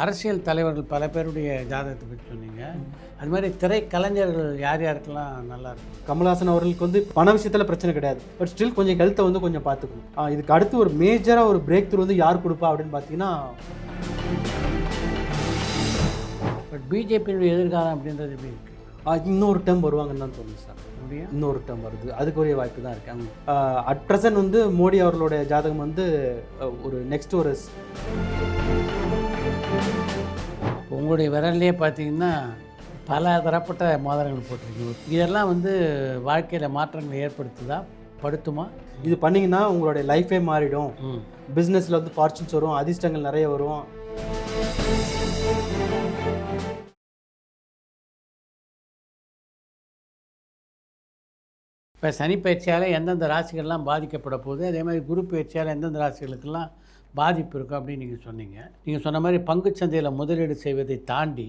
அரசியல் தலைவர்கள் பல பேருடைய ஜாதகத்தை பற்றி சொன்னீங்க. அது மாதிரி திரைக்கலைஞர்கள் யார் யாருக்கெல்லாம் நல்லா இருக்கும்? கமல்ஹாசன் அவர்களுக்கு வந்து பண விஷயத்தில் பிரச்சனை கிடையாது, பட் ஸ்டில் கொஞ்சம் ஹெல்த்தை வந்து கொஞ்சம் பார்த்துக்கணும். இதுக்கு அடுத்து ஒரு மேஜராக ஒரு பிரேக் த்ரூ வந்து யார் கொடுப்பா அப்படின்னு பார்த்தீங்கன்னா, பட் பிஜேபியினுடைய எதிர்காலம் அப்படின்றது எப்படி இருக்குது? இன்னொரு டேர்ம் வருவாங்கன்னு தான் தோணுது சார். இன்னொரு டேர்ம் வருது, அதுக்குரிய வாய்ப்பு தான் இருக்கு. அட் ப்ரெசன்ட் வந்து மோடி அவர்களுடைய ஜாதகம் வந்து ஒரு நெக்ஸ்ட் ஒரு உங்களுடைய விரல்லையே பார்த்தீங்கன்னா பல தரப்பட்ட மோதிரங்கள் போட்டிருக்கீங்க. இதெல்லாம் வந்து வாழ்க்கையில் மாற்றங்களை ஏற்படுத்துதா, படுத்துமா? இது பண்ணிங்கன்னா உங்களுடைய லைஃபே மாறிடும். பிஸ்னஸில் வந்து ஃபார்ச்சூன்ஸ் வரும், அதிர்ஷ்டங்கள் நிறைய வரும். இப்போ சனி பயிற்சியால் எந்தெந்த ராசிகள்லாம் பாதிக்கப்பட போகுது, அதே மாதிரி குரு பயிற்சியால் எந்தெந்த ராசிகளுக்கெல்லாம் பாதிப்பு இருக்கும் அப்படின்னு நீங்கள் சொன்னீங்க. நீங்கள் சொன்ன மாதிரி பங்குச்சந்தையில் முதலீடு செய்வதை தாண்டி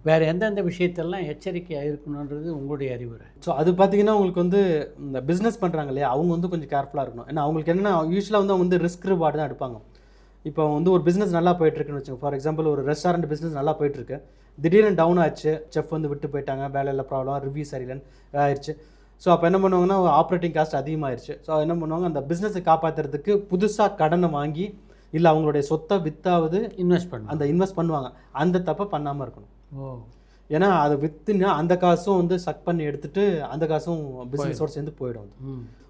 வேறு எந்தெந்த விஷயத்தெல்லாம் எச்சரிக்கையாக இருக்கணுன்றது உங்களுடைய அறிவுரை. ஸோ அது பார்த்தீங்கன்னா உங்களுக்கு வந்து இந்த பிஸ்னஸ் பண்ணுறாங்க இல்லையா, அவங்க வந்து கொஞ்சம் கேர்ஃபுல்லாக இருக்கணும். ஏன்னா அவங்களுக்கு என்னென்னா யூஸ்வலாக வந்து அவங்க வந்து ரிஸ்க் ரிவார்டு தான் எடுப்பாங்க. இப்போ வந்து ஒரு பிஸ்னஸ் நல்லா போயிட்டுருக்குன்னு வச்சுக்கோங்க. ஃபார் எக்ஸாம்பிள் ஒரு ரெஸ்டாரண்ட் பிஸ்னஸ் நல்லா போயிட்டுருக்கு, திடீர்னு டவுன் ஆச்சு, செஃப் வந்து விட்டு போயிட்டாங்க, வேலையில் ப்ராப்ளம், ரிவ்யூ சரியில்லைன்னு ஆயிடுச்சு. ஸோ அப்போ என்ன பண்ணுவாங்கன்னா ஆப்ரேட்டிங் காஸ்ட் அதிகமாகிடுச்சு. ஸோ என்ன பண்ணுவாங்க, அந்த பிஸ்னஸை காப்பாற்றுறதுக்கு புதுசாக கடனை வாங்கி இல்லை அவங்களுடைய சொத்தை வித்தாவது இன்வெஸ்ட் பண்ணுவாங்க. அந்த தப்பை பண்ணாமல் இருக்கணும். ஏன்னா அதை விற்றுனா அந்த காசும் வந்து சக் பண்ணி எடுத்துகிட்டு அந்த காசும் பிஸ்னஸோடு சேர்ந்து போயிடும்.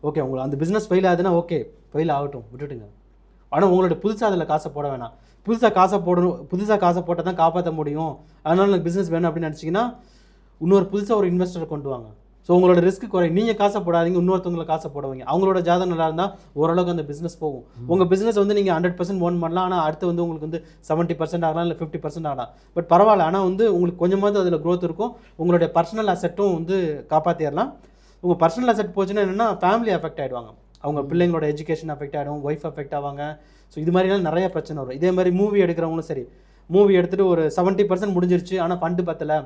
ஓகே, உங்களுக்கு அந்த பிஸ்னஸ் ஃபெயில் ஆகுதுன்னா ஓகே, ஃபெயில் ஆகட்டும், விட்டுட்டுங்க. ஆனால் உங்களோட புதுசாக அதில் காசை போட வேணாம். புதுசாக காசை போட்டால் தான் காப்பாற்ற முடியும், அதனால எனக்கு பிஸ்னஸ் வேணும் அப்படின்னு நினச்சிங்கன்னா இன்னொரு புதுசாக ஒரு இன்வெஸ்டரை கொண்டு வாங்க. ஸோ உங்களோட ரிஸ்க் குறையும். நீங்கள் காசை போடாதீங்க, இன்னொருத்தவங்களை காசை போடுவீங்க. அவங்களோட ஜாதகம் நல்லா இருந்தால் ஓரளவுக்கு அந்த பிஸ்னஸ் போகும். உங்கள் பிஸ்னஸ் வந்து நீங்கள் 100% ஓன் பண்ணலாம், ஆனால் அடுத்து வந்து உங்களுக்கு வந்து 70% ஆகலாம், இல்லை 50% ஆகலாம். பட் பரவாயில்ல, ஆனால் வந்து உங்களுக்கு கொஞ்சமாவது அதில் க்ரோத் இருக்கும். உங்களுடைய பர்சனல் அசெட்டும் வந்து காப்பாற்றிடலாம். உங்கள் பர்சனல் அசெட் போச்சுன்னா என்னென்னா ஃபேமிலி அஃபெக்ட் ஆகிடுவாங்க, அவங்க பிள்ளைங்களோட எஜுகேஷன் அஃபெக்ட் ஆகிடும், ஒய்ஃப் அஃபெக்ட் ஆவாங்க. ஸோ இது மாதிரிலாம் நிறைய பிரச்சனை வரும். இதே மாதிரி மூவி எடுக்கிறவங்களும் சரி, மூவி எடுத்துகிட்டு ஒரு 70% முடிஞ்சிருச்சு, ஆனால் ஃபண்டு பத்தலை,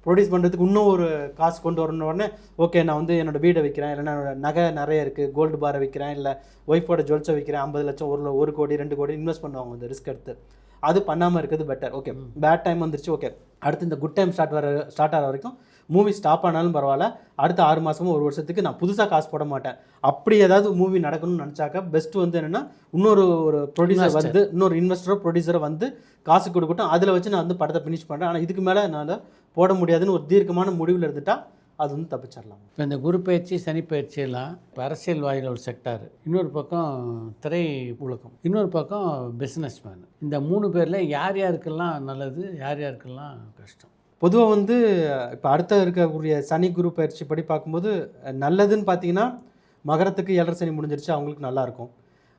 ப்ரொடியூஸ் பண்ணுறதுக்கு இன்னும் ஒரு காசு கொண்டு வரணும். உடனே ஓகே, நான் வந்து என்னோடய வீடை விற்கிறேன், இல்லைனா நகை நிறைய இருக்குது, கோல்டு பாரை விற்கிறேன், இல்லை ஒய்ஃபோட ஜுவல்ஸை விற்கிறேன், 50 லட்சம், 1 கோடி 2 கோடி இன்வெஸ்ட் பண்ணுவாங்க இந்த ரிஸ்க் எடுத்து. அது பண்ணாமல் இருக்கிறது பெட்டர். ஓகே, பேட் டைம் வந்துருச்சு, ஓகே, அடுத்து இந்த குட் டைம் ஸ்டார்ட் ஆகிற வரைக்கும் மூவி ஸ்டாப் ஆனாலும் பரவாயில்ல, அடுத்த 6 மாதமோ 1 வருஷத்துக்கு நான் புதுசாக காசு போட மாட்டேன். அப்படி ஏதாவது மூவி நடக்கணும்னு நினச்சாக்கா பெஸ்ட்டு வந்து என்னென்னா இன்னொரு ப்ரொடியூசர் வந்து, இன்னொரு இன்வெஸ்டரோ ப்ரொடியூசரோ வந்து காசு கொடுக்கட்டும், அதில் வச்சு நான் வந்து படத்தை ஃபினிஷ் பண்ணுறேன். ஆனால் இதுக்கு மேலே என்னால் போட முடியாதுன்னு ஒரு தீர்க்கமான முடிவில் இருந்துட்டால் அது வந்து தப்பிச்சிடலாம். இப்போ இந்த குரு பயிற்சி, சனி பயிற்சியெல்லாம் இப்போ அரசியல் வாயில் ஒரு செக்டார், இன்னொரு பக்கம் திரை உலகம், இன்னொரு பக்கம் பிஸ்னஸ் மேன், இந்த 3 பேரில் யார் யாருக்கெல்லாம் நல்லது, யார் யாருக்கெல்லாம் கஷ்டம்? பொதுவாக வந்து இப்போ அடுத்த இருக்கக்கூடிய சனி குரு பயிற்சி படி பார்க்கும்போது நல்லதுன்னு பார்த்தீங்கன்னா மகரத்துக்கு 7.5 சனி முடிஞ்சிருச்சு, அவங்களுக்கு நல்லாயிருக்கும்.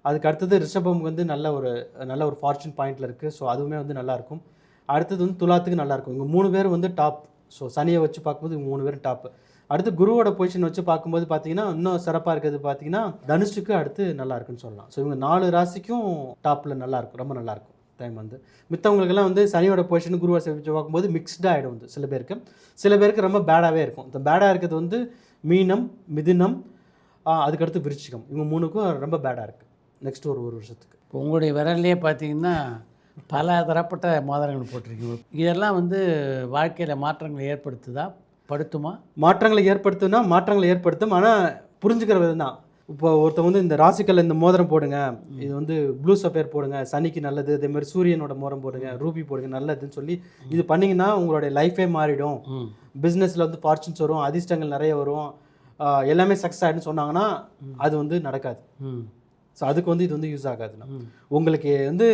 அதுக்கு அடுத்தது ரிஷபமுக்கு வந்து நல்ல ஒரு ஃபார்ச்சூன் பாயிண்டில் இருக்குது. ஸோ அதுவுமே வந்து நல்லாயிருக்கும். அடுத்தது வந்து துலாத்துக்கு நல்லாயிருக்கும். இவங்க 3 பேர் வந்து டாப். ஸோ சனியை வச்சு பார்க்கும்போது இவங்க 3 பேர் டாப்பு. அடுத்து குருவோட பொசிஷன் வச்சு பார்க்கும்போது பார்த்தீங்கன்னா இன்னும் சிறப்பாக இருக்கிறது பார்த்தீங்கன்னா தனுஷுக்கு அடுத்து நல்லா இருக்குன்னு சொல்லலாம். ஸோ இவங்க 4 ராசிக்கும் டாப்பில் நல்லாயிருக்கும், ரொம்ப நல்லாயிருக்கும் டைம் வந்து. மித்தவங்களுக்கெல்லாம் வந்து சனியோட பொசிஷன் குருவை வச்சு பார்க்கும்போது மிக்ஸ்டாக ஆகிடும் வந்து சில பேருக்கு ரொம்ப பேடாகவே இருக்கும். இந்த பேடாக இருக்கிறது வந்து மீனம், மிதுனம், அதுக்கடுத்து விருச்சிகம், இவங்க 3க்கும் ரொம்ப பேடாக இருக்குது நெக்ஸ்ட் ஒரு வருஷத்துக்கு. இப்போ உங்களுடைய விரல்லையே பார்த்தீங்கன்னா பல தரப்பட்ட மோதிரங்கள் போட்டிருக்கீங்க. இதெல்லாம் வந்து வாழ்க்கையில் மாற்றங்களை ஏற்படுத்துதா, படுத்துமா? மாற்றங்களை ஏற்படுத்தும், ஆனால் புரிஞ்சுக்கிற விதம் தான். இப்போ ஒருத்தர் வந்து இந்த ராசிக்கல்ல இந்த மோதிரம் போடுங்க, இது வந்து ப்ளூ சஃபேர் போடுங்க, சனிக்கு நல்லது, அதே மாதிரி சூரியனோட மோதிரம் போடுங்க, ரூபி போடுங்க, நல்லதுன்னு சொல்லி இது பண்ணிங்கன்னா உங்களுடைய லைஃபே மாறிடும், பிஸ்னஸில் வந்து ஃபார்ச்சூன்ஸ் வரும், அதிர்ஷ்டங்கள் நிறைய வரும், எல்லாமே சக்ஸஸ் ஆகிடுன்னு சொன்னாங்கன்னா அது வந்து நடக்காது. ஸோ அதுக்கு வந்து இது வந்து யூஸ் ஆகாதுண்ணா. உங்களுக்கு வந்து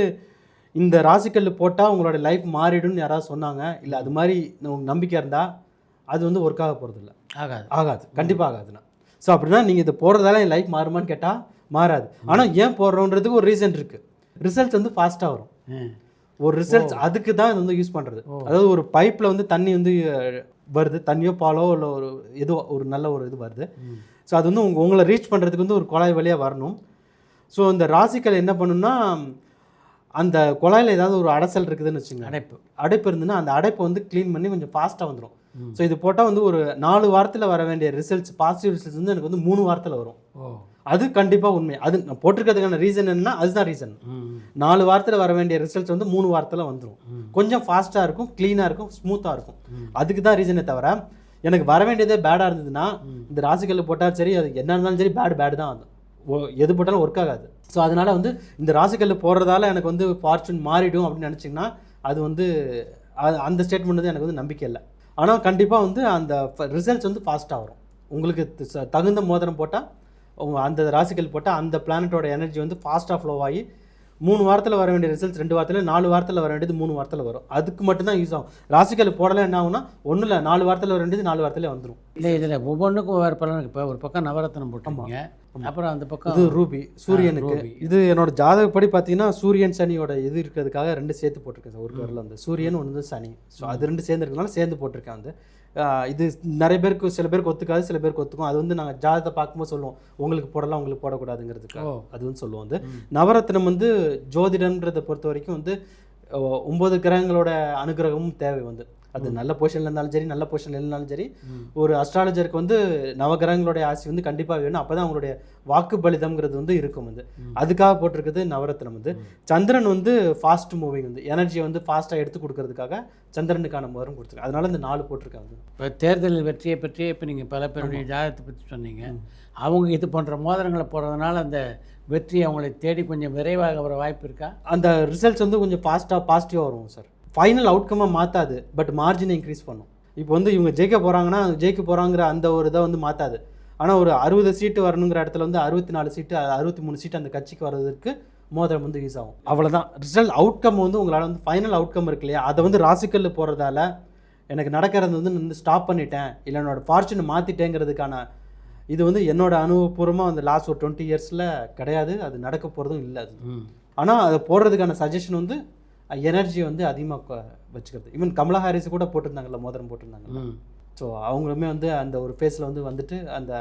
இந்த ராசிக்கல் போட்டால் உங்களோட லைஃப் மாறிடும்னு யாராவது சொன்னாங்க, இல்லை அது மாதிரி உங்களுக்கு நம்பிக்கை இருந்தால் அது வந்து ஒர்க் ஆக போகிறது இல்லை, ஆகாது, கண்டிப்பாக ஆகாதுண்ணா. ஸோ அப்படின்னா நீங்கள் இதை போடுறதால என் லைஃப் மாறுமான்னு கேட்டால் மாறாது. ஆனால் ஏன் போடுறோன்றதுக்கு ஒரு ரீசன் இருக்குது. ரிசல்ட்ஸ் வந்து ஃபாஸ்ட்டாக வரும். ஒரு ரிசல்ட்ஸ் அதுக்கு தான் இது வந்து யூஸ் பண்ணுறது. அதாவது ஒரு பைப்பில் வந்து தண்ணி வந்து வருது, தண்ணியோ பாலோ இல்லை ஒரு நல்ல ஒரு இது வருது. ஸோ அது வந்து உங்களை ரீச் பண்ணுறதுக்கு வந்து ஒரு குழாய் வழியாக வரணும். ஸோ இந்த ராசிக்கல் என்ன பண்ணுன்னா, அந்த குழாயில் ஏதாவது ஒரு அடைசல் இருக்குதுன்னு வச்சுங்க, அடைப்பு இருந்துன்னா அந்த அடைப்பை வந்து க்ளீன் பண்ணி கொஞ்சம் ஃபாஸ்ட்டாக வந்துடும். ஸோ இது போட்டால் வந்து ஒரு 4 வாரத்தில் வர வேண்டிய ரிசல்ட்ஸ், பாசிட்டிவ் ரிசல்ட்ஸ் வந்து எனக்கு வந்து 3 வாரத்தில் வரும். அது கண்டிப்பாக உண்மை. அது நான் போட்டிருக்கிறதுக்கான ரீசன் என்னன்னா அதுதான் ரீசன். 4 வாரத்தில் வர வேண்டிய ரிசல்ட்ஸ் வந்து 3 வாரத்தில் வந்துடும். கொஞ்சம் ஃபாஸ்ட்டாக இருக்கும், க்ளீனாக இருக்கும், ஸ்மூத்தாக இருக்கும். அதுக்கு தான் ரீசனே தவிர எனக்கு வர வேண்டியதே பேடாக இருந்ததுன்னா இந்த ராசிக்கல் போட்டாலும் சரி, அது என்ன இருந்தாலும் சரி பேடு தான் வந்து எது போட்டாலும் ஒர்க் ஆகாது. ஸோ அதனால வந்து இந்த ராசிக்கல் போடுறதால எனக்கு வந்து ஃபார்ச்சூன் மாறிடும் அப்படின்னு நினச்சிங்கன்னா அது வந்து அந்த ஸ்டேட்மெண்ட் வந்து எனக்கு வந்து நம்பிக்கை இல்லை. ஆனால் கண்டிப்பாக வந்து அந்த ரிசல்ட்ஸ் வந்து ஃபாஸ்ட்டாக வரும். உங்களுக்கு தகுந்த மோதிரம் போட்டால் அந்த ராசிக்கல் போட்டால் அந்த பிளானட்டோட எனர்ஜி வந்து ஃபாஸ்ட்டாக ஃப்ளோ ஆகி 3 வாரத்தில் வர வேண்டிய ரிசல்ட்ஸ் 2 வாரத்தில், 4 வாரத்தில் வர வேண்டியது 3 வாரத்தில் வரும். அதுக்கு மட்டும்தான் யூஸ் ஆகும். ராசிக்கல் போடலை என்ன ஆகும்னா ஒன்றும் இல்லை, 4 வாரத்தில் வர வேண்டியது 4 வாரத்திலே வந்துடும். இல்லை இதில் ஒவ்வொன்றுக்கும் வேறு பலன் இருக்குது. இப்போ ஒரு பக்கம் நவரத்னம் போட்டுருங்க, அப்புறம் அந்த பக்கம் இது ரூபி சூரியனுக்கு. இது என்னோட ஜாதகப்படி பார்த்தீங்கன்னா சூரியன் சனியோட இது இருக்கிறதுக்காக 2 சேர்த்து போட்டிருக்கேன் சார். ஒரு பேரில் வந்து சூரியன் ஒன்று வந்து சனி. ஸோ அது 2 சேர்ந்து இருக்கனால சேர்ந்து போட்டிருக்கேன். வந்து இது நிறைய பேருக்கு, சில பேருக்கு ஒத்துக்காது, சில பேருக்கு ஒத்துக்கும். அது வந்து நாங்கள் ஜாதகத்தை பார்க்கும்போது சொல்லுவோம், உங்களுக்கு போடலாம் உங்களுக்கு போடக்கூடாதுங்கிறதுக்கு அது வந்து சொல்லுவோம். வந்து நவரத்னம் வந்து ஜோதிடன்றதை பொறுத்த வரைக்கும் வந்து 9 கிரகங்களோட அனுகிரகமும் தேவை. வந்து அது நல்ல பொசிஷனில் இருந்தாலும் சரி, நல்ல பொசிஷனில் இருந்தாலும் சரி, ஒரு அஸ்ட்ராலஜருக்கு வந்து நவகிரகங்களுடைய ஆசி வந்து கண்டிப்பாக வேணும். அப்போ தான் அவங்களுடைய வாக்கு பலிதம்ங்கிறது வந்து இருக்கும். வந்து அதுக்காக போட்டிருக்குது நவரத்னம். வந்து சந்திரன் வந்து ஃபாஸ்ட் மூவிங், வந்து எனர்ஜியை வந்து ஃபாஸ்ட்டாக எடுத்து கொடுக்கறதுக்காக சந்திரனுக்கான மோதிரம் கொடுத்துருக்காங்க. அதனால இந்த 4 போட்டிருக்காங்க. இப்போ தேர்தல் வெற்றியை பற்றியே இப்போ நீங்கள் பல பேருடைய ஜாதகத்தை பற்றி சொன்னீங்க. அவங்க இது போன்ற மோதிரங்களை போடுறதுனால அந்த வெற்றி அவங்களை தேடி கொஞ்சம் விரைவாக வர வாய்ப்பு இருக்கா? அந்த ரிசல்ட்ஸ் வந்து கொஞ்சம் பாசிட்டிவாக வரும் சார். ஃபைனல் அவுட்கம்மை மாற்றாது, பட் மார்ஜினை இன்க்ரீஸ் பண்ணும். இப்போ வந்து இவங்க ஜெயிக்க போகிறாங்கிற அந்த ஒரு இதை வந்து மாற்றாது. ஆனால் ஒரு 60 சீட்டு வரணுங்கிற இடத்துல வந்து 64 சீட்டு 63 சீட்டு அந்த கட்சிக்கு வர்றதுக்கு மோதிரம் வந்து யூஸ் ஆகும். அவ்வளோதான் ரிசல்ட். அவுட்கம் வந்து உங்களால் வந்து ஃபைனல் அவுட்கம் இருக்கு இல்லையா, அதை வந்து ராசிக்கல் போகிறதால எனக்கு நடக்கிறது வந்து ஸ்டாப் பண்ணிட்டேன், இல்லை என்னோட ஃபார்ச்சூனை மாற்றிட்டேங்கிறதுக்கான இது வந்து என்னோட அனுபவபூர்வமாக அந்த லாஸ்ட் ஒரு 20 இயர்ஸில் கிடையாது. அது நடக்க போகிறதும் இல்லை. அது ஆனால் அதை போடுறதுக்கான சஜஷன் வந்து எனர்ஜி வந்து அதிகமாக வச்சுக்கிறது. ஈவன் கமலா ஹாரிஸ் கூட போட்டிருந்தாங்கல்ல, மோதிரம் போட்டிருந்தாங்க. ஸோ அவங்களுமே வந்து அந்த ஒரு ஃபேஸில் வந்துட்டு அந்த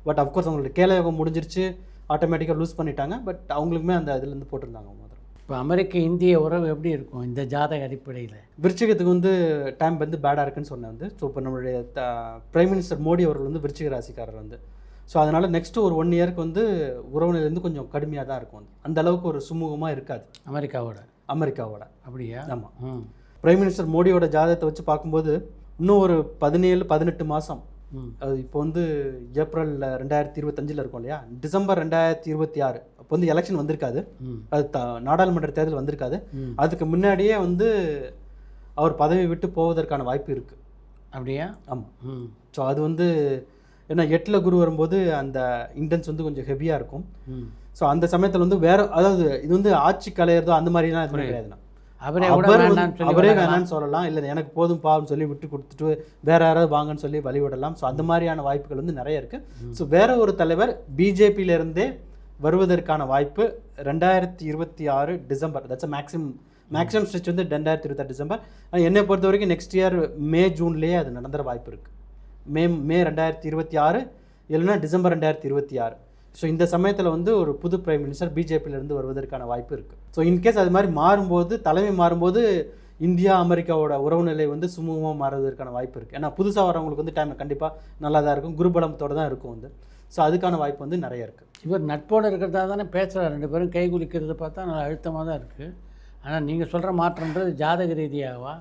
பட் அஃப்கோர்ஸ் அவங்களோட கேலயோகம் முடிஞ்சிருச்சு, ஆட்டோமேட்டிக்காக லூஸ் பண்ணிட்டாங்க. பட் அவங்களுக்குமே அந்த இதுலேருந்து போட்டிருந்தாங்க மோதிரம். இப்போ அமெரிக்க இந்திய உறவு எப்படி இருக்கும் இந்த ஜாதக அடிப்படையில்? விருச்சிகத்துக்கு வந்து டைம் வந்து பேடாக இருக்குன்னு சொன்னேன். வந்து ஸோ இப்போ நம்மளுடைய பிரைம் மினிஸ்டர் மோடி அவர்கள் வந்து விருச்சிக ராசிக்காரர். வந்து ஸோ அதனால் நெக்ஸ்ட்டு ஒரு 1 இயருக்கு வந்து உறவுலேருந்து கொஞ்சம் கடுமையாக தான் இருக்கும். அந்த அளவுக்கு ஒரு சுமூகமாக இருக்காது அமெரிக்காவோட. அப்படியா? ஆமாம். பிரைம் மினிஸ்டர் மோடியோட ஜாதகத்தை வச்சு பார்க்கும்போது இன்னும் ஒரு 17-18 மாதம், அது இப்போ வந்து ஏப்ரல் 2025 இருக்கும் இல்லையா, டிசம்பர் 2026 அப்போ வந்து எலெக்ஷன் வந்திருக்காது, அது நாடாளுமன்ற தேர்தல் வந்திருக்காது. அதுக்கு முன்னாடியே வந்து அவர் பதவி விட்டு போவதற்கான வாய்ப்பு இருக்குது. அப்படியா? ஆமாம். ஸோ அது வந்து ஏன்னா 8ல் குரு வரும்போது அந்த இன்டென்ஸ் வந்து கொஞ்சம் ஹெவியாக இருக்கும். ஸோ அந்த சமயத்தில் வந்து அதாவது இது வந்து ஆட்சி கலையிறதோ அந்த மாதிரிலாம் எதுவும் கிடையாதுண்ணா. அவரே வேணான்னு சொல்லலாம், இல்லை எனக்கு போதும் பாவம்னு சொல்லி விட்டு கொடுத்துட்டு வேற யாராவது வாங்கன்னு சொல்லி வழிவிடலாம். ஸோ அந்த மாதிரியான வாய்ப்புகள் வந்து நிறைய இருக்குது. ஸோ வேற ஒரு தலைவர் பிஜேபியிலேருந்தே வருவதற்கான வாய்ப்பு 2026 டிசம்பர். தட்ஸ் மேக்ஸிமம் ஸ்ட்ரெச் வந்து 2026 டிசம்பர். என்னை பொறுத்த வரைக்கும் நெக்ஸ்ட் இயர் மே ஜூன்லேயே அது நடந்துற வாய்ப்பு இருக்குது. மே 2026 இல்லைன்னா டிசம்பர் 2026. ஸோ இந்த சமயத்தில் வந்து ஒரு புது பிரைம் மினிஸ்டர் பிஜேபியிலேருந்து வருவதற்கான வாய்ப்பு இருக்குது. ஸோ இன்கேஸ் அது மாதிரி மாறும்போது, தலைமை மாறும்போது இந்தியா அமெரிக்காவோட உறவு நிலை வந்து சுமூகமாக மாறுவதற்கான வாய்ப்பு இருக்குது. ஏன்னா புதுசாக வரவங்களுக்கு வந்து டைம் கண்டிப்பாக நல்லா தான் இருக்கும், குருபலத்தோடு தான் இருக்கும் வந்து. ஸோ அதுக்கான வாய்ப்பு வந்து நிறைய இருக்குது. இவர் நட்போடு இருக்கிறதா தானே பேசுகிறார். 2 பேரும் கை குலுக்கிறத பார்த்தா நல்லா அழுத்தமாக தான் இருக்குது. ஆனால் நீங்கள் சொல்கிற மாற்றன்றது ஜாதக ரீதியாகவா?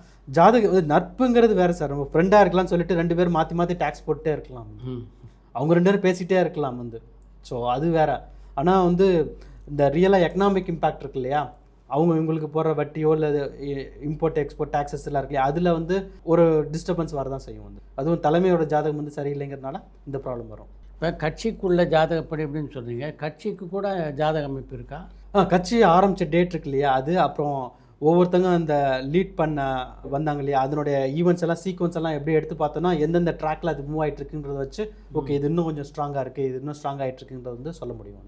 நட்புங்கிறது வேறு சார். நம்ம ஃப்ரெண்டாக இருக்கலாம்னு சொல்லிட்டு 2 பேரும் மாற்றி டேக்ஸ் போட்டுட்டே இருக்கலாம். அவங்க 2 பேரும் பேசிகிட்டே இருக்கலாம் வந்து. ஸோ அது வேறு. ஆனால் வந்து இந்த ரியலாக எக்கனாமிக் இம்பேக்ட் இருக்கு இல்லையா, இவங்களுக்கு போடுற வட்டியோ இல்லை இம்போர்ட் எக்ஸ்போர்ட் டேக்ஸஸ் எல்லாம் இருக்கு இல்லையா, அதில் வந்து ஒரு டிஸ்டர்பன்ஸ் வரதான் செய்யும் வந்து. அதுவும் தலைமையோட ஜாதகம் வந்து சரியில்லைங்கிறதுனால இந்த ப்ராப்ளம் வரும். இப்போ கட்சிக்குள்ள ஜாதகப்படி எப்படின்னு சொல்கிறீங்க, கட்சிக்கு கூட ஜாதக அமைப்பு இருக்கா? கட்சி ஆரம்பித்த டேட் இருக்கு இல்லையா, அது அப்புறம் ஒவ்வொருத்தங்க அந்த லீட் பண்ண வந்தாங்க இல்லையா, அதனுடைய ஈவெண்ட்ஸ் எல்லாம் சீக்வன்ஸ் எல்லாம் எப்படி எடுத்து பார்த்தோன்னா எந்தெந்த ட்ராக்ல அது மூவ் ஆகிட்டு இருக்குன்றத வச்சு ஓகே இது இன்னும் கொஞ்சம் ஸ்ட்ராங்காக இருக்குது, இது இன்னும் ஸ்ட்ராங் ஆகிட்டு இருக்குன்றது வந்து சொல்ல முடியும்.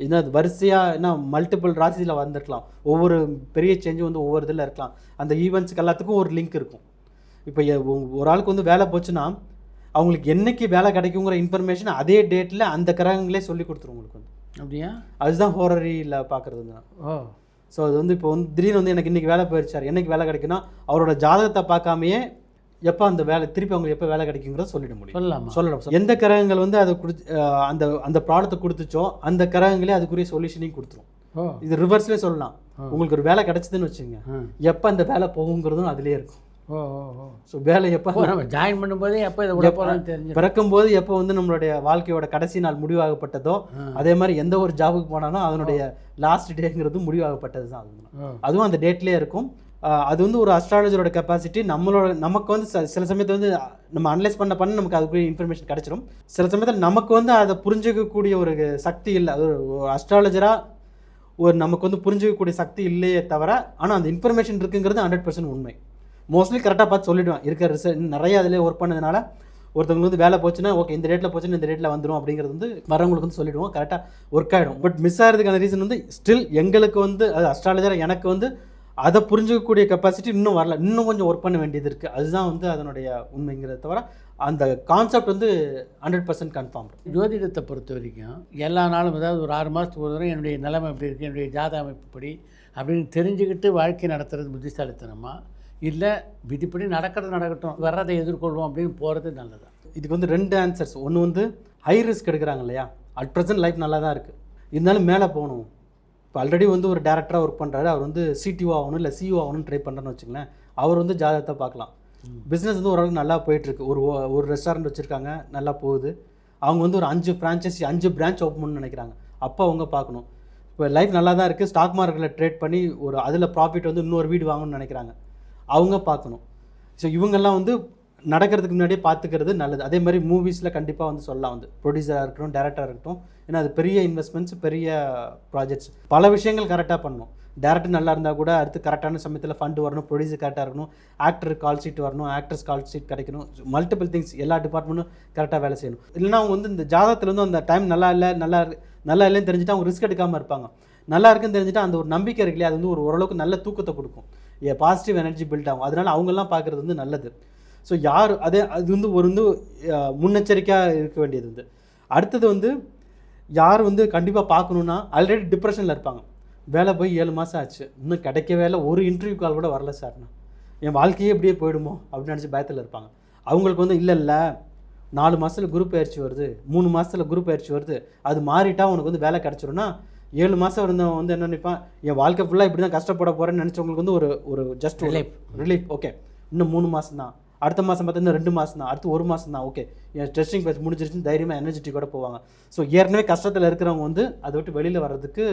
இன்னும் அது வரிசையாக என்ன மல்டிபிள் ராசியில் வந்துருக்கலாம், ஒவ்வொரு பெரிய சேஞ்சும் வந்து ஒவ்வொரு இதில் இருக்கலாம். அந்த ஈவெண்ட்ஸுக்கு எல்லாத்துக்கும் ஒரு லிங்க் இருக்கும். இப்போ ஒரு ஆளுக்கு வந்து வேலை போச்சுன்னா அவங்களுக்கு என்னைக்கு வேலை கிடைக்குங்கிற இன்ஃபர்மேஷன் அதே டேட்டில் அந்த கிரகங்களே சொல்லி கொடுத்துரும் உங்களுக்கு வந்து. அப்படியா? அதுதான் ஹோரரியில் பார்க்குறது தான். ஸோ அது வந்து இப்போ வந்து திடீர்னு வந்து எனக்கு இன்றைக்கி வேலை போயிடுச்சார், என்றைக்கு வேலை கிடைக்குன்னா அவரோட ஜாதகத்தை பார்க்காமையே எப்போ அந்த வேலை திருப்பி அவங்களுக்கு எப்போ வேலை கிடைக்குங்கிறத சொல்லிட முடியும். சொல்லலாமா? சொல்லலாம். எந்த கிரகங்கள் வந்து அதை அந்த அந்த ப்ராடக்ட்டை கொடுத்துச்சோ அந்த கிரகங்களே அதுக்குரிய சொல்யூஷனையும் கொடுத்துரும். இது ரிவர்ஸ்லேயே சொல்லலாம். உங்களுக்கு ஒரு வேலை கிடைச்சதுன்னு வச்சுங்க, எப்போ அந்த வேலை போகுங்கிறதும் அதுலேயே இருக்கும். ஸோ வேலை எப்போ நம்ம ஜாயின் பண்ணும்போதே எப்போ இதை விட போகிறோம்னு தெரிஞ்சு பிறக்கும்போது எப்போ வந்து நம்மளுடைய வாழ்க்கையோட கடைசி நாள் முடிவாகப்பட்டதோ அதே மாதிரி எந்த ஒரு ஜாபுக்கு போனாலும் அதனுடைய லாஸ்ட் டேங்கிறது முடிவாகப்பட்டது தான். அதுவும் அந்த டேட்லேயே இருக்கும். அது வந்து ஒரு அஸ்ட்ராலஜரோட கெப்பாசிட்டி. நமக்கு வந்து சில சமயத்தில் வந்து நம்ம அனலைஸ் பண்ண நமக்கு அதுக்குரிய இன்ஃபர்மேஷன் கிடைச்சிடும். சில சமயத்தில் நமக்கு வந்து அதை புரிஞ்சுக்கக்கூடிய ஒரு சக்தி இல்லை. அது ஒரு அஸ்ட்ராலஜராக நமக்கு வந்து புரிஞ்சிக்கக்கூடிய சக்தி இல்லையே தவிர, ஆனால் அந்த இன்ஃபர்மேஷன் இருக்குங்கிறது 100% உண்மை. மோஸ்ட்லி கரெக்டாக பார்த்து சொல்லிவிடுவேன். இருக்கிற ரிசர்ச் நிறைய அதிலே ஒர்க் பண்ணதுனால ஒருத்தவங்களுக்கு வந்து வேலை போச்சுன்னா ஓகே இந்த டேட்டில் போச்சுன்னா இந்த டேட்டில் வந்துடும் அப்படிங்கிறது வந்து வரவங்களுக்கு வந்து சொல்லிவிடுவோம். கரெக்டாக ஒர்க் ஆகிடும். பட் மிஸ் ஆகிறதுக்கான ரீசன் வந்து ஸ்டில் எங்களுக்கு வந்து அது அஸ்ட்ராலஜராக எனக்கு வந்து அதை புரிஞ்சிக்கக்கூடிய கெப்பாசிட்டி இன்னும் வரல. இன்னும் கொஞ்சம் ஒர்க் பண்ண வேண்டியது இருக்குது. அதுதான் வந்து அதனுடைய உண்மைங்கிறத தவிர அந்த கான்செப்ட் வந்து 100% கன்ஃபார்ம். ஜோதிடத்தை பொறுத்த வரைக்கும் எல்லா நாளும், அதாவது ஒரு 6 மாதத்துக்கு ஒரு தடவை என்னுடைய நிலைமை எப்படி இருக்குது, என்னுடைய ஜாத அமைப்புப்படி அப்படின்னு தெரிஞ்சுக்கிட்டு வாழ்க்கை நடத்துறது புத்திசாலித்தனமா, இல்லை விதிப்படி நடக்கட்டும் வர்றதை எதிர்கொள்வோம் அப்படின்னு போகிறது நல்லதா? இதுக்கு வந்து 2 ஆன்சர்ஸ். ஒன்று வந்து ஹை ரிஸ்க் எடுக்கிறாங்க இல்லையா, அட் ப்ரெசென்ட் லைஃப் நல்லா தான் இருக்குது, இருந்தாலும் மேலே போகணும். இப்போ ஆல்ரெடி வந்து ஒரு டேரக்டராக ஒர்க் பண்ணுறாரு, அவர் வந்து சிடிஓ ஆகணும் இல்லை சிஓ ஆகணும்னு ட்ரை பண்ணுறேன்னு வச்சுங்களேன். அவர் வந்து ஜாதகத்தை பார்க்கலாம். பிஸ்னஸ் வந்து ஓரளவுக்கு நல்லா போயிட்டுருக்கு. ஒரு ரெஸ்டாரண்ட் வச்சுருக்காங்க, நல்லா போகுது. அவங்க வந்து ஒரு 5 ஃப்ரான்ச்சைசி 5 பிரான்ச் ஓப்பன் பண்ணணும்னு நினைக்கிறாங்க. அப்போ அவங்க பார்க்கணும். இப்போ லைஃப் நல்லா தான் இருக்குது, ஸ்டாக் மார்க்கெட்டில் ட்ரேட் பண்ணி அதில் ப்ராஃபிட் வந்து இன்னொரு வீடு வாங்கணும்னு நினைக்கிறாங்க. அவங்க பார்க்கணும். ஸோ இவங்கெல்லாம் வந்து நடக்கிறதுக்கு முன்னாடியே பார்த்துக்கிறது நல்லது. அதே மாதிரி மூவிஸில் கண்டிப்பாக வந்து சொல்லலாம், வந்து ப்ரொடியூசராக இருக்கட்டும், டேரக்டராக இருக்கட்டும். ஏன்னா அது பெரிய இன்வெஸ்ட்மெண்ட்ஸ், பெரிய ப்ராஜெக்ட்ஸ், பல விஷயங்கள் கரெக்டாக பண்ணணும். டேரக்டர் நல்லா இருந்தால் கூட அடுத்து கரெக்டான சமயத்தில் ஃபண்டு வரணும், ப்ரொடியூசர் கரெக்டாக இருக்கணும், ஆக்டர் கால் ஷீட் வரணும், ஆக்டர்ஸ் கால் ஷீட் கிடைக்கணும். மல்டிபிள் திங்ஸ், எல்லா டிபார்ட்மெண்ட்டும் கரெக்டாக வேலை செய்யணும். இல்லைனா அவங்க வந்து இந்த ஜாதகத்தில் வந்து அந்த டைம் நல்லா இல்லைன்னு தெரிஞ்சுட்டு அவங்க ரிஸ்க் எடுக்காமல் இருப்பாங்க. நல்லா இருக்குன்னு தெரிஞ்சுட்டு அந்த ஒரு நம்பிக்கை இருக்கு இல்லையா, அது வந்து ஓரளவுக்கு நல்ல தூக்கத்தை கொடுக்கும். பாசிட்டிவ் எனர்ஜி பில்ட் ஆகும். அதனால அவங்கெல்லாம் பார்க்குறது வந்து நல்லது. ஸோ அது வந்து முன்னெச்சரிக்கையாக இருக்க வேண்டியது வந்து. அடுத்தது வந்து யார் வந்து கண்டிப்பாக பார்க்கணுன்னா, ஆல்ரெடி டிப்ரெஷனில் இருப்பாங்க. வேலை போய் 7 மாதம் ஆச்சு, இன்னும் கிடைக்கவே இல்லை, ஒரு இன்டர்வியூ கால் கூட வரல சார்ண்ணா, என் வாழ்க்கையே எப்படியே போயிடுமோ அப்படின்னு நினச்சி பயத்தில் இருப்பாங்க. அவங்களுக்கு வந்து இல்லை 4 மாதத்தில் குரு பயிற்சி வருது, 3 மாதத்தில் குரு பயிற்சி வருது, அது மாறிட்டா உனக்கு வந்து வேலை கிடச்சிரும்னா 7 மாதம் இருந்தவன் வந்து என்ன நினைப்பான், என் வாழ்க்கை ஃபுல்லாக இப்படி தான் கஷ்டப்பட போகிறேன்னு நினச்சவங்களுக்கு வந்து ஒரு ஜஸ்ட் ரிலீஃப். ஓகே இன்னும் 3 மாதம் தான், அடுத்த மாதம் பார்த்தா இன்னும் 2 மாதம் தான், அடுத்து 1 மாதம் தான், ஓகே என் டெஸ்டிங் பேஸ் முடிஞ்சிருச்சுன்னு தைரியமாக எனர்ஜெட்டிக்கோட போவாங்க. ஸோ ஏற்கனவே கஷ்டத்தில் இருக்கிறவங்க வந்து அதை விட்டு வெளியில் வர்றதுக்கு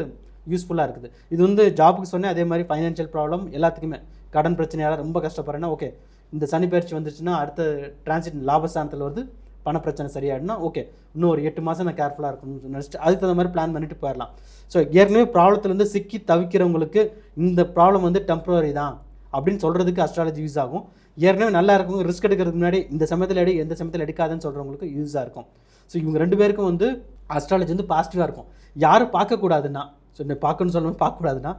யூஸ்ஃபுல்லாக இருக்குது. இது வந்து ஜாபுக்கு சொன்னேன். அதே மாதிரி ஃபைனான்ஷியல் ப்ராப்ளம் எல்லாத்துக்குமே, கடன் பிரச்சனையால் ரொம்ப கஷ்டப்படுறேன்னா ஓகே இந்த சனி பயிற்சி வந்துச்சுன்னா அடுத்த டிரான்சிட் லாபஸ்தானத்தில் வந்து பண பிரச்சனை சரியாயிடுனா ஓகே இன்னும் ஒரு 8 மாதம் நான் கேர்ஃபுல்லாக இருக்கணும்னு நினச்சிட்டு அதுக்கு தகுந்த மாதிரி பிளான் பண்ணிட்டு போயிடலாம். ஸோ ஏற்கனவே ப்ராப்ளத்துலேருந்து சிக்கி தவிக்கிறவங்களுக்கு இந்த ப்ராப்ளம் வந்து டெம்பரரி தான் அப்படின்னு சொல்கிறதுக்கு அஸ்ட்ராலஜி யூஸ் ஆகும். ஏற்கனவே நல்லா இருக்கும், ரிஸ்க் எடுக்கிறதுக்கு முன்னாடி இந்த சமயத்தில் எந்த சமயத்தில் எடுக்காதுன்னு சொல்கிறவங்களுக்கு யூஸாக இருக்கும். ஸோ இவங்க 2 பேருக்கும் வந்து அஸ்ட்ராலஜி வந்து பாசிட்டிவாக இருக்கும். யாரும் பார்க்கக்கூடாதுன்னா, ஸோ பார்க்கணும்னு சொல்லணும், பார்க்கக்கூடாதுன்னா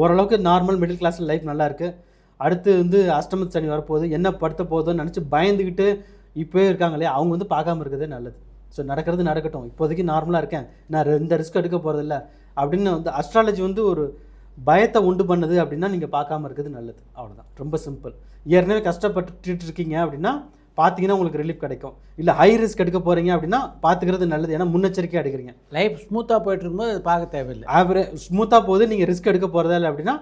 ஓரளவுக்கு நார்மல் மிடில் கிளாஸில் லைஃப் நல்லா இருக்குது, அடுத்து வந்து அஷ்டமத்து சனி வரப்போகுது, என்ன படுத்த போகுதுன்னு நினச்சி பயந்துக்கிட்டு இப்போயே இருக்காங்க இல்லையா, அவங்க வந்து பார்க்காம இருக்கிறதே நல்லது. ஸோ நடக்கிறது நடக்கட்டும், இப்போதைக்கு நார்மலாக இருக்கேன், நான் இந்த ரிஸ்க் எடுக்க போகிறதில்ல அப்படின்னு வந்து அஸ்ட்ராலஜி வந்து ஒரு பயத்தை உண்டு பண்ணுது அப்படின்னா நீங்கள் பார்க்காம இருக்கிறது நல்லது. அவ்வளோதான், ரொம்ப சிம்பிள். ஏற்கனவே கஷ்டப்பட்டுட்டு இருக்கீங்க அப்படின்னா பார்த்தீங்கன்னா உங்களுக்கு ரிலீஃப் கிடைக்கும். இல்லை ஹை ரிஸ்க் எடுக்க போகிறீங்க அப்படின்னா பார்த்துக்கிறது நல்லது, ஏன்னா முன்னெச்சரிக்கையாக எடுக்கிறீங்க. லைஃப் ஸ்மூத்தாக போயிட்டு இருக்கும்போது அது பார்க்க தேவையில்லை. ஸ்மூத்தாக போகுது, நீங்கள் ரிஸ்க் எடுக்க போகிறதா இல்லை அப்படின்னா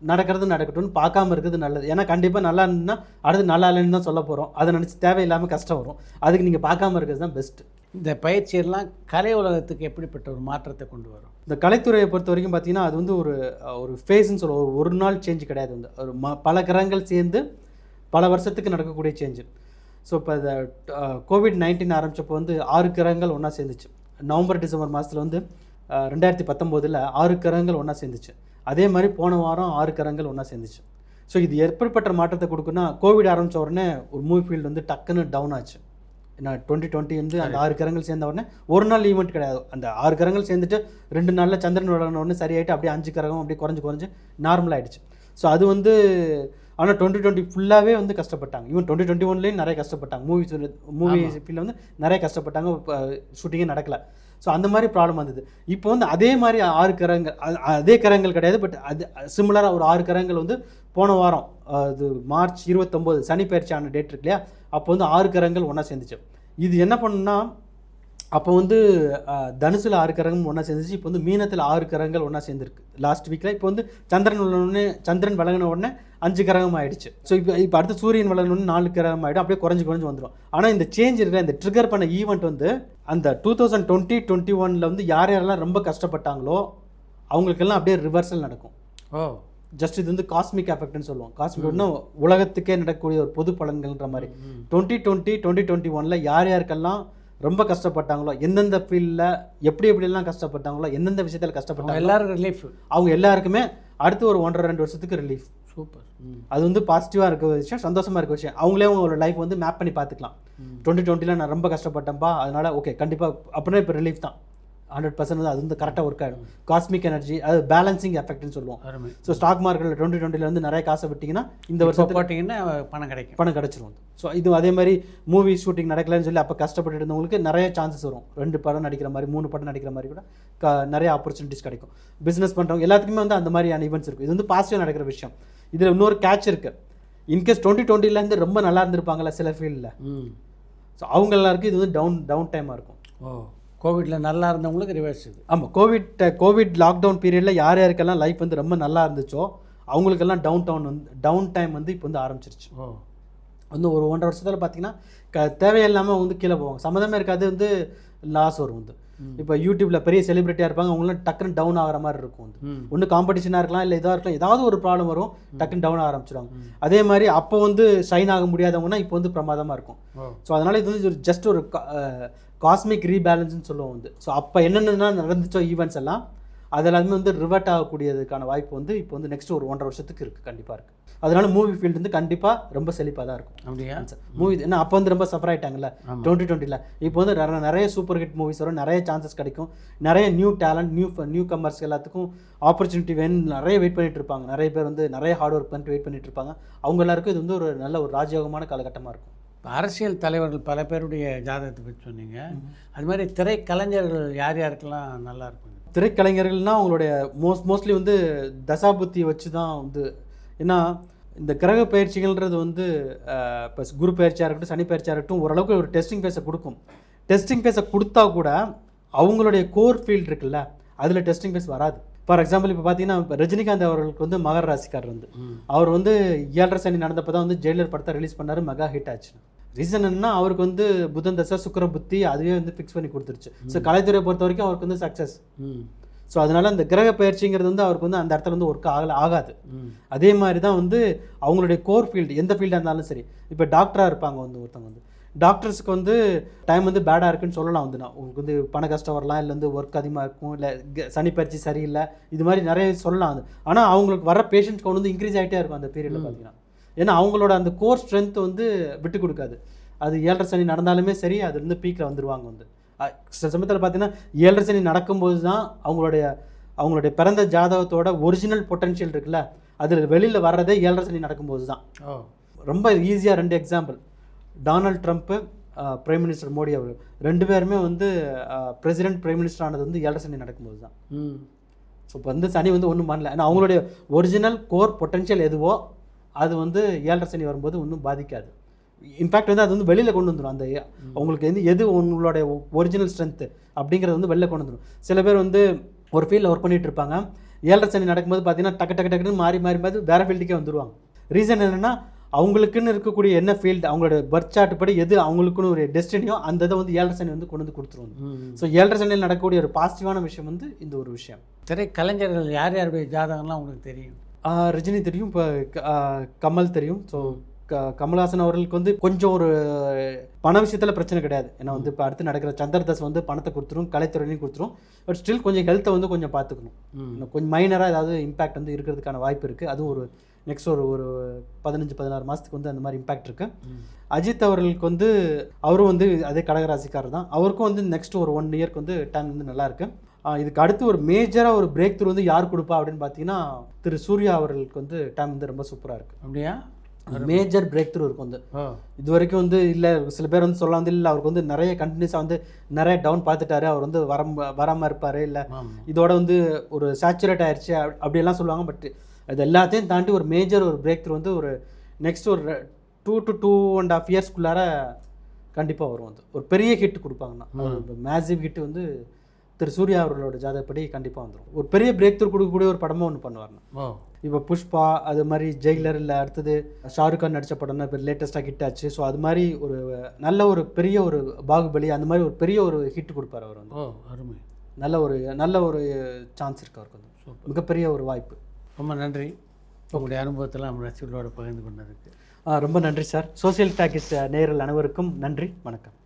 நடக்கிறது நடக்கட்டும்னு பார்க்காம இருக்கிறது நல்லது. ஏன்னா கண்டிப்பாக நல்லா இருந்துன்னா அடுத்து நல்லா இல்லைன்னு தான் சொல்ல போகிறோம், அதை நினச்சி தேவையில்லாமல் கஷ்டம் வரும். அதுக்கு நீங்கள் பார்க்காம இருக்கிறது தான் பெஸ்ட்டு. இந்த பயிற்சியெல்லாம் கலை உலகத்துக்கு எப்படிப்பட்ட ஒரு மாற்றத்தை கொண்டு வரும்? இந்த கலைத்துறையை பொறுத்த வரைக்கும் பார்த்தீங்கன்னா அது வந்து ஒரு ஃபேஸ்ன்னு சொல்லுவோம். ஒரு நாள் சேஞ்ச் கிடையாது, வந்து ஒரு பல கிரகங்கள் சேர்ந்து பல வருஷத்துக்கு நடக்கக்கூடிய சேஞ்சு. ஸோ இப்போ இந்த COVID-19 ஆரம்பித்தப்போ வந்து 6 கிரகங்கள் ஒன்றா சேர்ந்துச்சு. நவம்பர் டிசம்பர் மாதத்தில் வந்து 2019 6 கிரகங்கள் ஒன்றா சேர்ந்துச்சு. அதே மாதிரி போன வாரம் 6 கிரகங்கள் ஒன்றா சேர்ந்துச்சு. ஸோ இது எப்படிப்பட்ட மாற்றத்தை கொடுக்குன்னா, கோவிட் ஆரம்பித்த உடனே ஒரு மூவி ஃபீல்டு வந்து டக்குன்னு டவுன் ஆச்சு. ஏன்னா 2020 வந்து அந்த 6 கிரகங்கள் சேர்ந்த உடனே ஒரு நாள் ஈவெண்ட் கிடையாது. அந்த 6 கிரகங்கள் சேர்ந்துட்டு 2 நாளில் சந்திரன் விளையாடின உடனே சரியாயிட்டு அப்படியே 5 கிரகம் அப்படியே குறைஞ்சு நார்மல் ஆகிடுச்சு. ஸோ அது வந்து ஆனால் 2020 ஃபுல்லாகவே வந்து கஷ்டப்பட்டாங்க. ஈவன் 2021லேயும் நிறைய கஷ்டப்பட்டாங்க. மூவி ஃபீல்டில் வந்து நிறைய கஷ்டப்பட்டாங்க. ஷூட்டிங்கே நடக்கலை. ஸோ அந்த மாதிரி ப்ராப்ளம் வந்தது. இப்போ வந்து அதே மாதிரி 6 கிரகங்கள், அதே கிரகங்கள் கிடையாது, பட் அது சிமிலராக ஒரு 6 கிரகங்கள் வந்து போன வாரம் அது மார்ச் 29 சனி பயிற்சியான டேட் இருக்கு இல்லையா, அப்போ வந்து 6 கிரகங்கள் ஒன்றா சேர்ந்துச்சு. இது என்ன பண்ணுன்னா, அப்போ வந்து தனுசில் 6 கிரகம் ஒன்றா சேர்ந்துச்சு. இப்போ வந்து மீனத்தில் 6 கிரகங்கள் ஒன்றா சேர்ந்துருக்கு லாஸ்ட் வீக்கில். இப்போ வந்து சந்திரன் விலகின உடனே 5 கிரகம் ஆகிடுச்சு. ஸோ இப்போ அடுத்து சூரியன் விலகின உடனே 4 கிரகம் ஆகிடும். அப்படியே குறைஞ்சி வந்துடும். ஆனால் இந்த சேஞ்ச் இருக்கிற இந்த ட்ரிகர் பண்ண ஈவெண்ட் வந்து அந்த 2020-21 வந்து யாரெல்லாம் ரொம்ப கஷ்டப்பட்டாங்களோ அவங்களுக்கெல்லாம் அப்படியே ரிவர்சல் நடக்கும். ஜஸ்ட் இது வந்து காஸ்மிக் எஃபெக்ட்னு சொல்லுவோம். காஸ்மிக்னா உலகத்துக்கே நடக்கக்கூடிய ஒரு பொது பலன்கள்ன்ற மாதிரி. 2020-2021 யாருக்கெல்லாம் ரொம்ப கஷ்டப்பட்டாங்களோ, எந்தெந்த ஃபீல்டில் எப்படியெல்லாம் கஷ்டப்பட்டாங்களோ, எந்தெந்த விஷயத்தில் கஷ்டப்பட்டாங்களோ எல்லாருக்கும் ரிலீஃப். அவங்க எல்லாருக்குமே அடுத்து ஒரு 1.5-2 வருஷத்துக்கு ரிலீஃப். சூப்பர். அது வந்து பாசிட்டிவாக இருக்க விஷயம், சந்தோஷமாக இருக்க விஷயம். அவங்களே அவங்களோட லைஃப் வந்து மேப் பண்ணி பார்த்துக்கலாம். 2020 நான் ரொம்ப கஷ்டப்பட்டேன்ப்பா, அதனால் ஓகே கண்டிப்பாக அப்படின்னா இப்போ ரிலீஃப் தான் 100% வந்து அது வந்து கரெக்டாக ஒர்க் ஆகிடும். காஸ்மிக் எனர்ஜி, அது பேலன்சிங் எஃபெக்ட்னு சொல்லுவோம். ஸோ ஸ்டாக் மார்க்கெட்டில் 2020 வந்து நிறைய காசை விட்டிங்கன்னா இந்த வருஷம் போட்டிங்கன்னா பணம் கிடச்சிரும். ஸோ இது அதே மாதிரி மூவி ஷூட்டிங் நடக்கலன்னு சொல்லி அப்போ கஷ்டப்பட்டு இருந்தவங்களுக்கு நிறைய சான்சஸ் வரும். 2 படம் நடிக்கிற மாதிரி, 3 படம் நடிக்கிற மாதிரி கூட நிறைய ஆப்பர்ச்சுனிட்டிஸ் கிடைக்கும். பிஸ்னஸ் பண்ணுறவங்க எல்லாத்துக்குமே வந்து அந்த மாதிரியான ஈவெண்ட்ஸ் இருக்கும். இது வந்து பாசிட்டிவாக நடக்கிற விஷயம். இதில் இன்னொரு கேட்ச் இருக்குது. இன்கேஸ் 2020 ரொம்ப நல்லா இருந்திருப்பாங்கல்ல சில ஃபீல்டில், ஸோ அவங்க எல்லாருக்கும் இது வந்து டவுன் டைமாக இருக்கும். கோவிட்டில் நல்லா இருந்தவங்களுக்கு ரிவர்ஸ் இது. ஆமாம், கோவிட் லாக்டவுன் பீரியடில் யாருக்கெல்லாம் லைஃப் வந்து ரொம்ப நல்லா இருந்துச்சோ அவங்களுக்கெல்லாம் டவுன் டைம் வந்து இப்போ வந்து ஆரம்பிச்சிருச்சு. வந்து ஒரு 1.5 வருஷத்தில் பார்த்தீங்கன்னா தேவையில்லாமல் வந்து கீழே போவாங்க. சம்மந்தமே இருக்காது, வந்து லாஸ் வரும். வந்து இப்போ யூடியூப்பில் பெரிய செலிபிரிட்டியாக இருப்பாங்க, அவங்களாம் டக்குன்னு டவுன் ஆகிற மாதிரி இருக்கும். வந்து ஒன்று காம்படிஷனாக இருக்கலாம், இல்லை இதாக இருக்கலாம், ஏதாவது ஒரு ப்ராப்ளம் வரும், டக்குன்னு டவுன் ஆரம்பிச்சிடுவாங்க. அதே மாதிரி அப்போ வந்து ஷைன் ஆக முடியாதவங்கன்னா இப்போ வந்து பிரமாதமாக இருக்கும். ஸோ அதனால் இது வந்து ஜஸ்ட் ஒரு காஸ்மிக் ரீபேலன்ஸ்னு சொல்லுவோம் வந்து. ஸோ அப்போ என்னென்னா நடந்துச்சோ ஈவெண்ட்ஸ் எல்லாம் அது எல்லாமே வந்து ரிவர்ட் ஆகக்கூடியதுக்கான வாய்ப்பு வந்து இப்போ வந்து நெக்ஸ்ட் ஒரு 1.5 வருஷத்துக்கு இருக்குது, கண்டிப்பாக இருக்குது. அதனால மூவி ஃபீல்டு வந்து கண்டிப்பாக ரொம்ப செழிப்பாக தான் இருக்கும். அப்படியா? மூவி ஏன்னா அப்போ வந்து ரொம்ப சஃபர் ஆகிட்டாங்கல்ல 2020. இப்போ வந்து நிறைய சூப்பர் ஹிட் மூவிஸ் வரும், நிறைய சான்சஸ் கிடைக்கும், நிறைய நியூ டேலண்ட், நியூ கமர்ஸ் எல்லாத்துக்கும் ஆப்பர்ச்சுனிட்டி வேணும், நிறைய வெயிட் பண்ணிட்டு இருப்பாங்க. நிறைய பேர் வந்து நிறைய ஹார்ட் ஒர்க் பண்ணிட்டு வெயிட் பண்ணிட்டு இருப்பாங்க. அவங்க எல்லாருக்கும் இது வந்து ஒரு நல்ல ஒரு ராஜயோகமான காலகட்டமாக இருக்கும். அரசியல் தலைவர்கள் பல பேருடைய ஜாதகத்தை பற்றி சொன்னீங்க. அது மாதிரி திரைக்கலைஞர்கள் யாருக்கெல்லாம் நல்லா இருக்கும்? திரைக்கலைஞர்கள்னால் அவங்களுடைய மோஸ்ட்லி வந்து தசாபுத்தியை வச்சு தான் வந்து. ஏன்னா இந்த கிரக பயிற்சிகள்ன்றது வந்து இப்போ குரு பயிற்சியாக இருக்கட்டும், சனி பயிற்சியாக இருக்கட்டும், ஓரளவுக்கு ஒரு டெஸ்டிங் ஃபேஸை கொடுக்கும். டெஸ்டிங் ஃபேஸை கொடுத்தா கூட அவங்களுடைய கோர் ஃபீல்டு இருக்குல்ல, அதில் டெஸ்டிங் ஃபேஸ் வராது. ஃபார் எக்ஸாம்பிள் இப்போ பார்த்தீங்கன்னா இப்போ ரஜினிகாந்த் அவர்களுக்கு வந்து மகர ராசிக்காரர் வந்து அவர் வந்து 7.5 சனி நடந்தப்போ தான் வந்து ஜெயிலர் படத்தை ரிலீஸ் பண்ணார், மெகா ஹிட் ஆச்சு. ரீசன் என்னன்னா அவருக்கு வந்து புதன் தசை சுக்கிர புத்தி அதுவே வந்து ஃபிக்ஸ் பண்ணி கொடுத்துருச்சு. ஸோ கலைத்துறையை பொறுத்த வரைக்கும் அவருக்கு வந்து சக்ஸஸ். ஸோ அதனால அந்த கிரக பயிற்சிங்கிறது வந்து அவருக்கு வந்து அந்த இடத்துல வந்து ஒர்க் ஆகாது. அதே மாதிரி தான் வந்து அவங்களுடைய கோர் ஃபீல்டு, எந்த ஃபீல்டாக இருந்தாலும் சரி. இப்போ டாக்டராக இருப்பாங்க வந்து ஒருத்தவங்க வந்து, டாக்டர்ஸ்க்கு வந்து டைம் வந்து பேடாக இருக்குன்னு சொல்லலாம். வந்து நான் உங்களுக்கு வந்து பண கஷ்டம் வரலாம், இல்லை வந்து ஒர்க் அதிகமாக இருக்கும், இல்லை சனி பயிற்சி சரியில்லை, இது மாதிரி நிறைய சொல்லலாம். அது ஆனால் அவங்களுக்கு வர பேஷண்ட்ஸ் கவுண்ட் வந்து இன்க்ரீஸ் ஆகிட்டே இருக்கும் அந்த பீரியடில் பார்த்தீங்கன்னா. ஏன்னா அவங்களோட அந்த கோர் ஸ்ட்ரென்த் வந்து விட்டு கொடுக்காது. அது 7.5 சனி நடந்தாலுமே சரி, அது வந்து பீக்கில் வந்துடுவாங்க. வந்து சில சமயத்தில் பார்த்தீங்கன்னா 7.5 சனி நடக்கும்போது தான் அவங்களுடைய பிறந்த ஜாதகத்தோட ஒரிஜினல் பொட்டன்ஷியல் இருக்குல்ல, அதில் வெளியில் வர்றதே 7.5 சனி நடக்கும்போது தான். ரொம்ப ஈஸியாக 2 example. Donald Trump, prime minister Modi அவர்கள் 2 பேருமே வந்து பிரசிடென்ட் பிரைம் மினிஸ்டர் ஆனது வந்து 7.5 சனி நடக்கும்போது தான். ஸோ இப்போ வந்து சனி வந்து ஒன்றும் பண்ணல. ஏன்னா அவங்களுடைய ஒரிஜினல் கோர் பொட்டன்ஷியல் எதுவோ அது வந்து 7.5 சனி வரும்போது ஒன்றும் பாதிக்காது. இன்ஃபேக்ட் வந்து அது வந்து வெளியில் கொண்டு வந்துடும். அந்த அவங்களுக்கு வந்து எது உங்களுடைய ஒரிஜினல் ஸ்ட்ரென்த்து அப்படிங்கிறது வந்து வெளில கொண்டு வந்துடும். சில பேர் வந்து ஒரு ஃபீல்டில் ஒர்க் பண்ணிகிட்டு இருப்பாங்க, 7.5 சனி நடக்கும்போது பார்த்தீங்கன்னா டக்குன்னு மாறி வேறு ஃபீல்டுக்கே வந்துடுவாங்க. ரீசன் என்னென்னா அவங்களுக்குன்னு இருக்கக்கூடிய என்ன ஃபீல்டு, அவங்களோட பர்த் சார்ட் படி எது அவங்களுக்குன்னு ஒரு டெஸ்டினியோ அந்த இதை வந்து 7.5 சனி வந்து கொண்டு வந்து கொடுத்துருவாங்க. ஸோ 7.5 சனியில் நடக்கக்கூடிய ஒரு பாசிட்டிவான விஷயம் வந்து இந்த ஒரு விஷயம். திரைக்கலைஞர்கள் யாருடைய ஜாதகம்லாம் உங்களுக்கு தெரியும்? ரஜினி தெரியும், இப்போ கமல் தெரியும். ஸோ கமல்ஹாசன் அவர்களுக்கு வந்து கொஞ்சம் ஒரு பண விஷயத்தில் பிரச்சனை கிடையாது. ஏன்னா வந்து இப்போ அடுத்து நடக்கிற சந்திரதஸ் வந்து பணத்தை கொடுத்துரும், கலைத்துறையிலையும் கொடுத்துரும். பட் ஸ்டில் கொஞ்சம் ஹெல்த்தை வந்து கொஞ்சம் பார்த்துக்கணும். கொஞ்சம் மைனராக ஏதாவது இம்பேக்ட் வந்து இருக்கிறதுக்கான வாய்ப்பு இருக்குது. அதுவும் ஒரு நெக்ஸ்ட் ஒரு 15-16 மாதத்துக்கு வந்து அந்த மாதிரி இம்பேக்ட் இருக்குது. அஜித் அவர்களுக்கு வந்து அவரும் வந்து அதே கடகராசிக்காரர் தான். அவருக்கும் வந்து நெக்ஸ்ட் ஒரு 1 இயர்க்கு வந்து டைம் வந்து நல்லாயிருக்கு. இதுக்கு அடுத்து ஒரு மேஜராக ஒரு பிரேக் த்ரூ வந்து யார் கொடுப்பா அப்படின்னு பார்த்தீங்கன்னா திரு சூர்யா அவர்களுக்கு வந்து டைம் வந்து ரொம்ப சூப்பராக இருக்குது. அப்படியா? மேஜர் பிரேக் த்ரூ இருக்கும் வந்து. இது வரைக்கும் வந்து இல்லை, சில பேர் வந்து சொல்ல வந்து இல்லை அவருக்கு வந்து நிறைய கண்டினியூஸாக வந்து நிறைய டவுன் பார்த்துட்டாரு, அவர் வந்து வராமல் இருப்பார், இல்லை இதோட வந்து ஒரு சேச்சுரேட் ஆயிடுச்சு அப்படியெல்லாம் சொல்லுவாங்க. பட் அது எல்லாத்தையும் தாண்டி ஒரு மேஜர் ஒரு பிரேக் த்ரூ வந்து ஒரு நெக்ஸ்ட் ஒரு 2 to 2.5 இயர்ஸ்க்குள்ளார கண்டிப்பாக வரும். வந்து ஒரு பெரிய ஹிட் கொடுப்பாங்கன்னா, மேசிவ் ஹிட் வந்து திரு சூர்யா அவர்களோட ஜாதகப்படி கண்டிப்பாக வந்துடும். ஒரு பெரிய பிரேக் த்ரூ கொடுக்கக்கூடிய ஒரு படமாக ஒன்று பண்ணுவார்ண்ணா. இப்போ புஷ்பா அது மாதிரி ஜெயிலர், இல்லை அடுத்தது ஷாருக் கான் நடித்த படம்னா இப்போ லேட்டஸ்ட்டாக ஹிட் ஆச்சு. ஸோ அது மாதிரி ஒரு நல்ல ஒரு பெரிய ஒரு பாகுபலி அந்த மாதிரி ஒரு பெரிய ஒரு ஹிட் கொடுப்பார் அவர் வந்து. அருமை. நல்ல ஒரு சான்ஸ் இருக்குது அவருக்கு வந்து, மிகப்பெரிய ஒரு வாய்ப்பு. ரொம்ப நன்றி உங்களுடைய அனுபவத்தெல்லாம் நம்ம ரசிகர்களோட பகிர்ந்து கொண்டதுக்கு. ரொம்ப நன்றி சார். சோசியல் டாக்கிஸ் நேயர்கள் அனைவருக்கும் நன்றி, வணக்கம்.